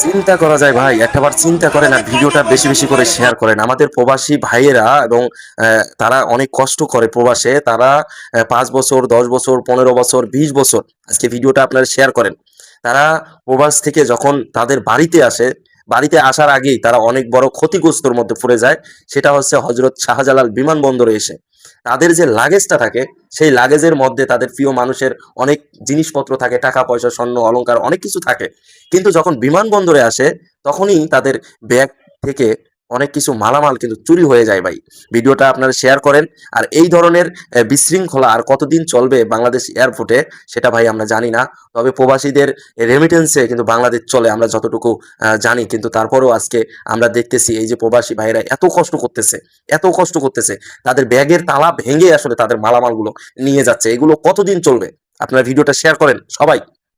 চিন্তা করা যায় ভাই, একটাবার চিন্তা করেন আর ভিডিওটা বেশি বেশি করে শেয়ার করেন। আমাদের প্রবাসী ভাইয়েরা এবং তারা অনেক কষ্ট করে প্রবাসে। তারা ৫ বছর, ১০ বছর, ১৫ বছর, ২০ বছর আজকে ভিডিওটা আপনারা শেয়ার করেন। তারা প্রবাস থেকে যখন তাদের বাড়িতে আসে, বাড়িতে আসার আগেই তারা অনেক বড় ক্ষতিগ্রস্তর মধ্যে পড়ে যায়। সেটা হচ্ছে হযরত শাহজালাল বিমানবন্দরে এসে। তাদের যে লাগেজটা থাকে, সেই লাগেজের মধ্যে তাদের প্রিয় মানুষের অনেক জিনিসপত্র থাকে, টাকা-পয়সা, স্বর্ণ, অলংকার অনেক কিছু থাকে। কিন্তু যখন বিমানবন্দরে আসে, তখনই তাদের ব্যাগ থেকে অনেক কিছু মালামাল কিন্তু চুরি হয়ে যায় ভাই। ভিডিওটা আপনারা শেয়ার করেন। আর এই ধরনের বিশৃঙ্খলা আর কতদিন চলবে বাংলাদেশ এয়ারপোর্টে সেটা ভাই আমরা জানি না। তবে প্রবাসীদের রেমিটেন্সে কিন্তু বাংলাদেশ চলে আমরা যতটুকু জানি। কিন্তু তারপরেও আজকে আমরা দেখতেছি এই যে প্রবাসী ভাইয়েরা এত কষ্ট করতেছে, এত কষ্ট করতেছে। তাদের ব্যাগের তালা ভেঙে আসলে তাদের মালামালগুলো নিয়ে যাচ্ছে। এগুলো কতদিন চলবে? আপনারা ভিডিওটা শেয়ার করেন সবাই।